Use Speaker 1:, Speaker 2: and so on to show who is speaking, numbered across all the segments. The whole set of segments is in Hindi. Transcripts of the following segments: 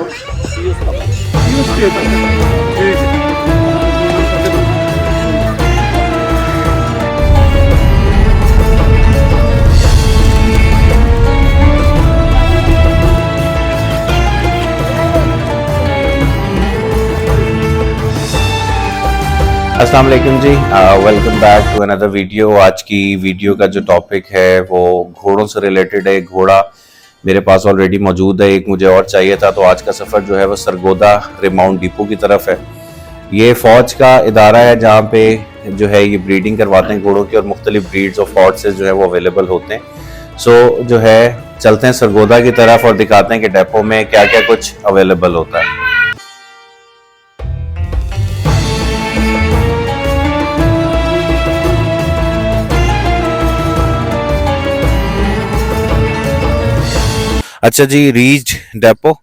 Speaker 1: अस्सलाम वालेकुम जी, welcome back to another video. आज की वीडियो का जो टॉपिक है वो घोड़ों से रिलेटेड है। घोड़ा मेरे पास ऑलरेडी मौजूद है, एक मुझे और चाहिए था। तो आज का सफ़र जो है वो सरगोदा माउंट डिपो की तरफ है। ये फ़ौज का इदारा है जहाँ पे जो है ये ब्रीडिंग करवाते हैं घोड़ों की, और मुख्तलिफ ब्रीड्स ऑफ हॉर्सेस जो है वो अवेलेबल होते हैं। सो जो है चलते हैं सरगोदा की तरफ और दिखाते हैं कि डेपो में क्या क्या कुछ अवेलेबल होता है। अच्छा जी, रीच डेपो,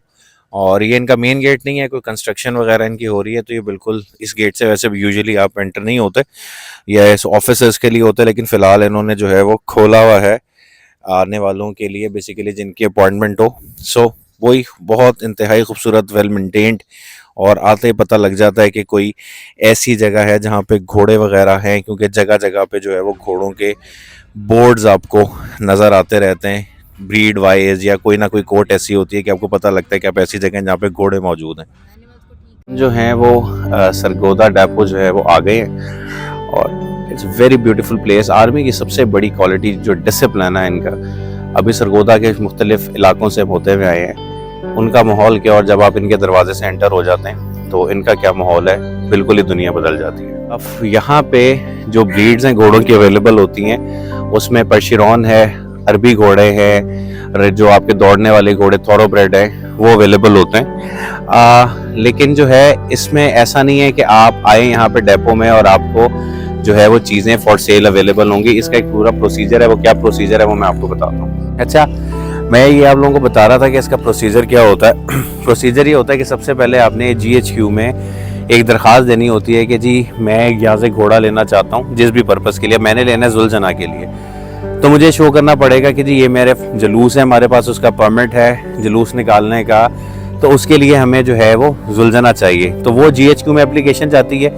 Speaker 1: और ये इनका मेन गेट नहीं है, कोई कंस्ट्रक्शन वगैरह इनकी हो रही है, तो ये बिल्कुल इस गेट से वैसे भी यूजुअली आप एंटर नहीं होते, ये ऑफिसर्स के लिए होते हैं, लेकिन फ़िलहाल इन्होंने जो है वो खोला हुआ है आने वालों के लिए, बेसिकली जिनकी अपॉइंटमेंट हो। सो वही बहुत इंतहाई खूबसूरत, वेल मेंटेन्ड, और आते ही पता लग जाता है कि कोई ऐसी जगह है जहाँ पे घोड़े वगैरह हैं, क्योंकि जगह जगह पे जो है वो घोड़ों के बोर्ड्स आपको नज़र आते रहते हैं, ब्रीड वाइज, या कोई ना कोई कोट ऐसी होती है कि आपको पता लगता है कि आप ऐसी जगह हैं जहाँ पे घोड़े मौजूद हैं। जो हैं वो सरगोदा डेपो जो है वो आ गए हैं, और it's very beautiful place. Army की सबसे बड़ी क्वालिटी जो डिसिप्लिन है इनका, अभी सरगोदा के मुख्तलिफ इलाकों से होते हुए आए हैं, उनका माहौल क्या, और जब आप इनके दरवाजे से एंटर हो जाते हैं तो इनका क्या माहौल है, बिल्कुल ही दुनिया बदल जाती है। अब यहाँ पे जो ब्रीड्स हैं घोड़ों की अवेलेबल होती हैं, उसमें पर्शियन है, अरबी घोड़े हैं, जो आपके दौड़ने वाले घोड़े थॉरोब्रेड हैं वो अवेलेबल होते हैं। लेकिन जो है इसमें ऐसा नहीं है कि आप आए यहाँ पे डेपो में और आपको जो है वो चीज़ें फॉर सेल अवेलेबल होंगी। इसका एक पूरा प्रोसीजर है। वो क्या प्रोसीजर है वो मैं आपको बताता हूँ। अच्छा, मैं ये आप लोगों को बता रहा था कि इसका प्रोसीजर क्या होता है। प्रोसीजर ये होता है कि सबसे पहले आपने GHQ में एक दरख्वास्त देनी होती है कि जी मैं यहाँ से घोड़ा लेना चाहता हूँ, जिस भी पर्पज़ के लिए। मैंने लेना है जुल्जना के लिए, तो मुझे शो करना पड़ेगा कि जी ये मेरे जुलूस है, हमारे पास उसका परमिट है जुलूस निकालने का, तो उसके लिए हमें जो है वो जुल्जना चाहिए। तो वो GHQ में एप्लीकेशन जाती है,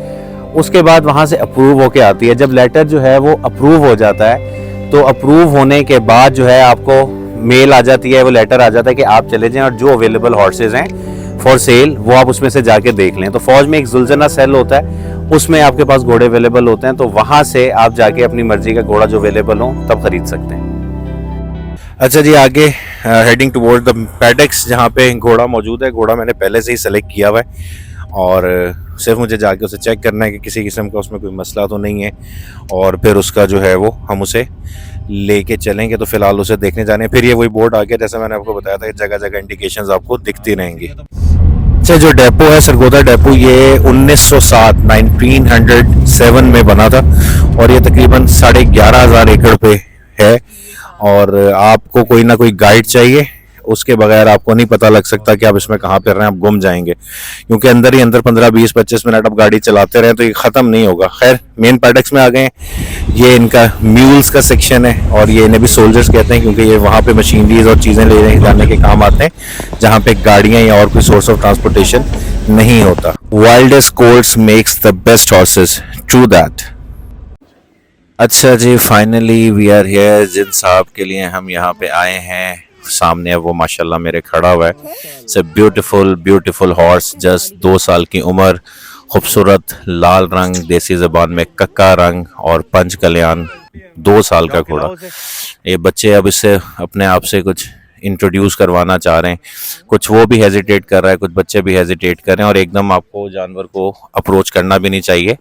Speaker 1: उसके बाद वहाँ से अप्रूव होके आती है। जब लेटर जो है वो अप्रूव हो जाता है, तो अप्रूव होने के बाद जो है आपको मेल आ जाती है, वो लेटर आ जाता है कि आप चले जाएँ और जो अवेलेबल हॉर्सेज हैं फॉर सेल वो आप उसमें से जाके देख लें। तो फौज में एक जुल्जना सेल होता है, उसमें आपके पास घोड़े अवेलेबल होते हैं, तो वहां से आप जाके अपनी मर्जी का घोड़ा जो अवेलेबल हो तब खरीद सकते हैं। अच्छा जी, आगे हेडिंग टुवर्ड द पैडेक्स, जहाँ पे घोड़ा मौजूद है। घोड़ा मैंने पहले से ही सेलेक्ट किया हुआ है, और सिर्फ मुझे जाके उसे चेक करना है कि किसी किस्म का उसमें कोई मसला तो नहीं है, और फिर उसका जो है वो हम उसे लेके चलेंगे। तो फिलहाल उसे देखने जाने, फिर ये वही बोर्ड आ गया जैसे मैंने आपको बताया था कि जगह जगह इंडिकेशंस आपको दिखती रहेंगी। अच्छा, जो डेपो है सरगोदा डेपो, ये 1907 में बना था, और ये तकरीबन 11,500 एकड़ पे है, और आपको कोई ना कोई गाइड चाहिए, उसके बगैर आपको नहीं पता लग सकता कि आप इसमें कहाँ पे रहे हैं, आप गुम जाएंगे, क्योंकि अंदर ही अंदर 15, 20, 25 मिनट आप गाड़ी चलाते रहें तो ये ख़त्म नहीं होगा। खैर, मेन पैडेक्स में आ गए। ये इनका म्यूल्स का सेक्शन है, और ये इन्हें भी सोल्जर्स कहते हैं, क्योंकि ये वहाँ पे मशीनरीज और चीज़ें ले जाने के काम आते हैं जहाँ पे गाड़ियाँ या और कोई सोर्स ऑफ ट्रांसपोर्टेशन नहीं होता। Wildest course makes the best horses, true that. अच्छा जी, फाइनली वी आर हियर। जिन साहब के लिए हम यहाँ पे आए हैं, सामने वो माशाल्लाह मेरे खड़ा हुआ है। It's a beautiful beautiful horse, just 2 साल की उम्र, खूबसूरत लाल रंग, देसी ज़बान में कक्का रंग, और पंच कल्याण, 2 साल का घोड़ा। ये बच्चे अब इससे अपने आप से कुछ इंट्रोड्यूस करवाना चाह रहे हैं, कुछ वो भी हेजिटेट कर रहा है, कुछ बच्चे भी हेजिटेट कर रहे हैं, और एकदम आपको जानवर को अप्रोच करना भी नहीं चाहिए,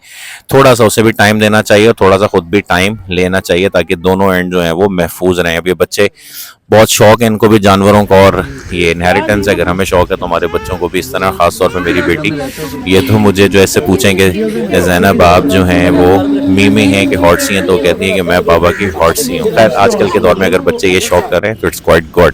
Speaker 1: थोड़ा सा उसे भी टाइम देना चाहिए, और थोड़ा सा खुद भी टाइम लेना चाहिए, ताकि दोनों एंड जो हैं वो महफूज रहें। अब ये बच्चे बहुत शौक है इनको भी जानवरों का, और ये इनहेरिटेंस है, अगर हमें शौक है तो हमारे बच्चों को भी इस तरह, ख़ास तौर पे मेरी बेटी, ये तो मुझे जो ऐसे पूछेंगे ज़ैनब आप जो हैं वो मीमी हैं कि हॉर्सी हैं, तो कहती हैं कि मैं बाबा की हॉर्सी हूँ। खैर, आजकल के दौर में अगर बच्चे ये शौक करें तो इट्स क्वाइट गुड।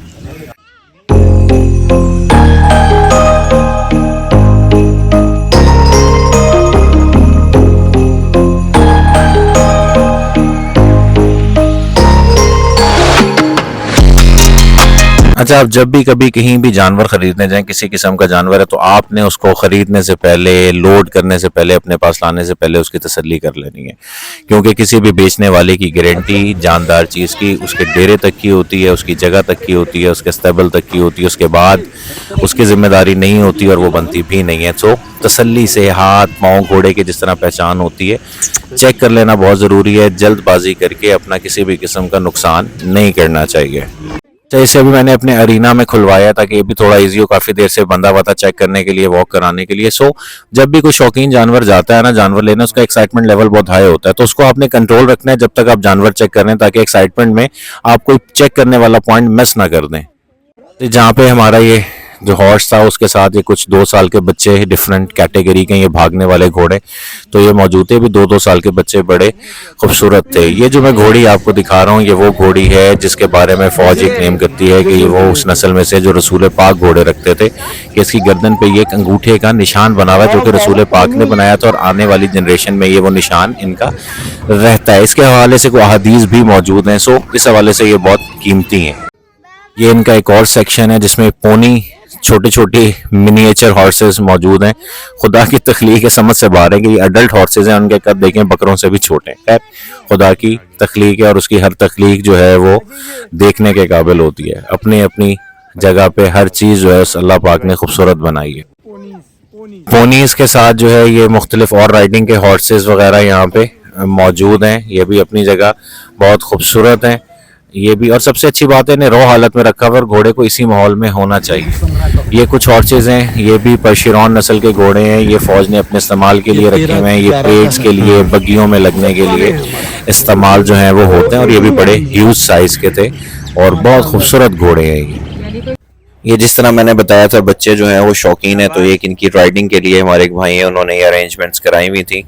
Speaker 1: अच्छा, आप जब भी कभी कहीं भी जानवर खरीदने जाएं, किसी किस्म का जानवर है, तो आपने उसको खरीदने से पहले, लोड करने से पहले, अपने पास लाने से पहले उसकी तसल्ली कर लेनी है। क्योंकि किसी भी बेचने वाले की गारंटी जानदार चीज़ की उसके डेरे तक की होती है, उसकी जगह तक की होती है, उसके स्टेबल तक की होती है, उसके बाद उसकी जिम्मेदारी नहीं होती और वो बनती भी नहीं है। तो तसल्ली से हाथ पाँव घोड़े की जिस तरह पहचान होती है, चेक कर लेना बहुत ज़रूरी है। जल्दबाजी करके अपना किसी भी किस्म का नुकसान नहीं करना चाहिए। तो इसे अभी मैंने अपने अरीना में खुलवाया ताकि ये भी थोड़ा इजी हो, काफ़ी देर से बंदा हुआ था चेक करने के लिए, वॉक कराने के लिए। सो जब भी कोई शौकीन जानवर जाता है ना जानवर लेने, उसका एक्साइटमेंट लेवल बहुत हाई होता है, तो उसको आपने कंट्रोल रखना है जब तक आप जानवर चेक कर रहे हैं, ताकि एक्साइटमेंट में आप कोई चेक करने वाला पॉइंट मिस ना कर दें। तो जहाँ पे हमारा ये जो हॉर्स था उसके साथ ये कुछ 2 साल के बच्चे डिफरेंट कैटेगरी के, ये भागने वाले घोड़े, तो ये मौजूद थे। भी 2-2 साल के बच्चे बड़े खूबसूरत थे। ये जो मैं घोड़ी आपको दिखा रहा हूँ, ये वो घोड़ी है जिसके बारे में फौज ये क्लेम करती है कि ये वो उस नस्ल में से जो रसूल पाक घोड़े रखते थे, कि इसकी गर्दन पे ये एक अंगूठे का निशान बना हुआ है जो कि रसूल पाक ने बनाया था, और आने वाली जनरेशन में ये वो निशान इनका रहता है। इसके हवाले से कोई अहादीस भी मौजूद हैं। सो इस हवाले से ये बहुत कीमती हैं। ये इनका एक और सेक्शन है जिसमें पोनी, छोटे छोटे मिनिएचर हॉर्सेस मौजूद हैं। खुदा की तख्लीक है, समझ से बाहर है कि ये अडल्ट हॉर्सेस हैं, उनके कद देखें बकरों से भी छोटे हैं। खैर, खुदा की तख्लीक है और उसकी हर तख्लीक जो है वो देखने के काबिल होती है। अपनी अपनी जगह पे हर चीज़ जो है अल्लाह पाक ने खूबसूरत बनाई है। पोनीस के साथ जो है ये मुख्तलिफ और राइडिंग के हॉर्सेस वगैरह यहाँ पे मौजूद हैं। ये भी अपनी जगह बहुत खूबसूरत हैं। ये भी, और सबसे अच्छी बात है इन्हें रॉ हालत में रखा हुआ, और घोड़े को इसी माहौल में होना चाहिए। ये कुछ हॉर्सेज हैं, ये भी पर्शियन नस्ल के घोड़े हैं। ये फौज ने अपने इस्तेमाल के लिए रखे हुए हैं। ये परेड्स के लिए, बग्गियों में लगने के लिए इस्तेमाल जो है वो होते हैं, और ये भी बड़े ह्यूज साइज के थे और बहुत खूबसूरत घोड़े हैं ये जिस तरह मैंने बताया था, बच्चे जो हैं वो शौकीन है, तो एक इनकी राइडिंग के लिए हमारे एक भाई हैं, उन्होंने ये अरेंजमेंट्स कराई हुई थी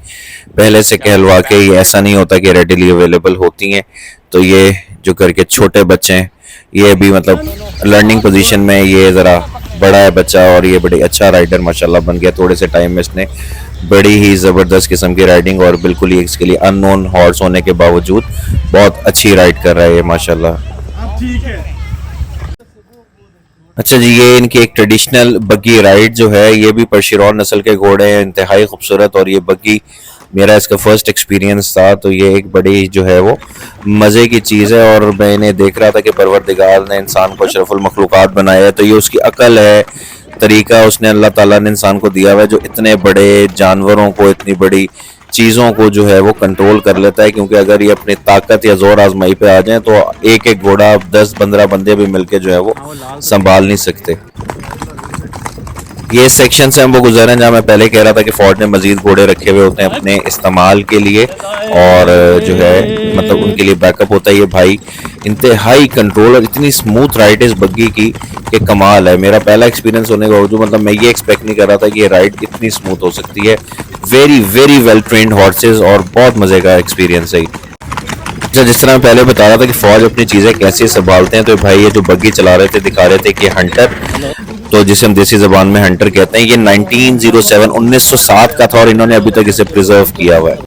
Speaker 1: पहले से कहलवा के। ये ऐसा नहीं होता कि रेडिली अवेलेबल होती हैं। तो ये जो करके छोटे बच्चे हैं, ये भी मतलब लर्निंग पोजीशन में, ये ज़रा बड़ा है बच्चा और ये बड़े अच्छा राइडर माशाल्लाह बन गया। थोड़े से टाइम में इसने बड़ी ही ज़बरदस्त किस्म की राइडिंग, और बिल्कुल ही इसके लिए अननोन हॉर्स होने के बावजूद बहुत अच्छी राइड कर रहा है ये माशाल्लाह। अच्छा जी, ये इनकी एक ट्रेडिशनल बग्गी राइड जो है, ये भी पर्शियन नस्ल के घोड़े हैं, इंतहाई खूबसूरत। और ये बग्गी मेरा इसका फर्स्ट एक्सपीरियंस था, तो ये एक बड़ी जो है वो मज़े की चीज़ है। और मैं इन्हें देख रहा था कि परवरदिगार ने इंसान को अशरफुल मखलूक़ात बनाया है, तो ये उसकी अकल है, तरीका उसने अल्लाह ताला ने इंसान को दिया हुआ है, जो इतने बड़े जानवरों को, इतनी बड़ी चीज़ों को जो है वो कंट्रोल कर लेता है। क्योंकि अगर ये अपनी ताकत या जोर आजमाई पे आ जाए, तो एक एक घोड़ा 10-15 बंदे भी मिलके जो है वो संभाल नहीं सकते। ये सेक्शन से हम वो गुजर हैं जहाँ मैं पहले कह रहा था कि फौज ने मजीद घोड़े रखे हुए होते हैं अपने इस्तेमाल के लिए, और जो है मतलब उनके लिए बैकअप होता है। ये भाई इंतहाई कंट्रोल और इतनी स्मूथ राइड इस बग्गी की कि कमाल है। मेरा पहला एक्सपीरियंस होने के बावजूद मतलब मैं ये एक्सपेक्ट नहीं कर रहा था कि ये राइड इतनी स्मूथ हो सकती है। Very very well trained horse's और बहुत मज़े का एक्सपीरियंस है। अच्छा, जिस तरह मैं पहले बता रहा था कि फौज अपनी चीज़ें कैसे संभालते हैं, तो भाई ये जो बग्गी चला रहे थे दिखा रहे थे कि हंटर, तो जिसे हम देसी ज़बान में हंटर कहते हैं, ये 1907 का था और इन्होंने अभी तक इसे प्रिजर्व किया हुआ है।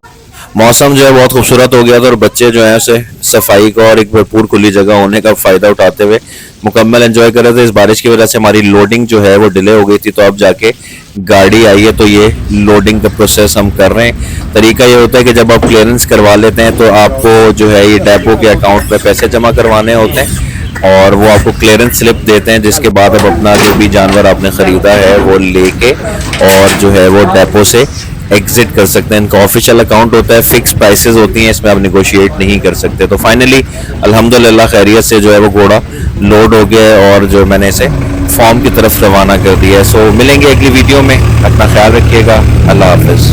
Speaker 1: मौसम जो है बहुत खूबसूरत हो गया था और बच्चे जो है उसे सफाई का और एक भरपूर खुली जगह होने का फ़ायदा उठाते हुए मुकम्मल एंजॉय कर रहे थे। इस बारिश की वजह से हमारी लोडिंग जो है वो डिले हो गई थी, तो अब जाके गाड़ी आई है, तो ये लोडिंग का प्रोसेस हम कर रहे हैं। तरीका ये होता है कि जब आप क्लियरेंस करवा लेते हैं तो आपको जो है ये डेपो के अकाउंट में पैसे जमा करवाने होते हैं और वो आपको क्लियरेंस स्लिप देते हैं, जिसके बाद अब अपना जो भी जानवर आपने ख़रीदा है वो लेके और जो है वो डेपो से एग्जिट कर सकते हैं। इनका ऑफिशियल अकाउंट होता है, फिक्स प्राइसेस होती हैं, इसमें आप निगोशिएट नहीं कर सकते। तो फाइनली अल्हम्दुलिल्लाह खैरियत से जो है वो घोड़ा लोड हो गया है और जो मैंने इसे फॉर्म की तरफ रवाना कर दिया है। सो मिलेंगे अगली वीडियो में, अपना ख्याल रखिएगा, अल्लाह हाफिज़।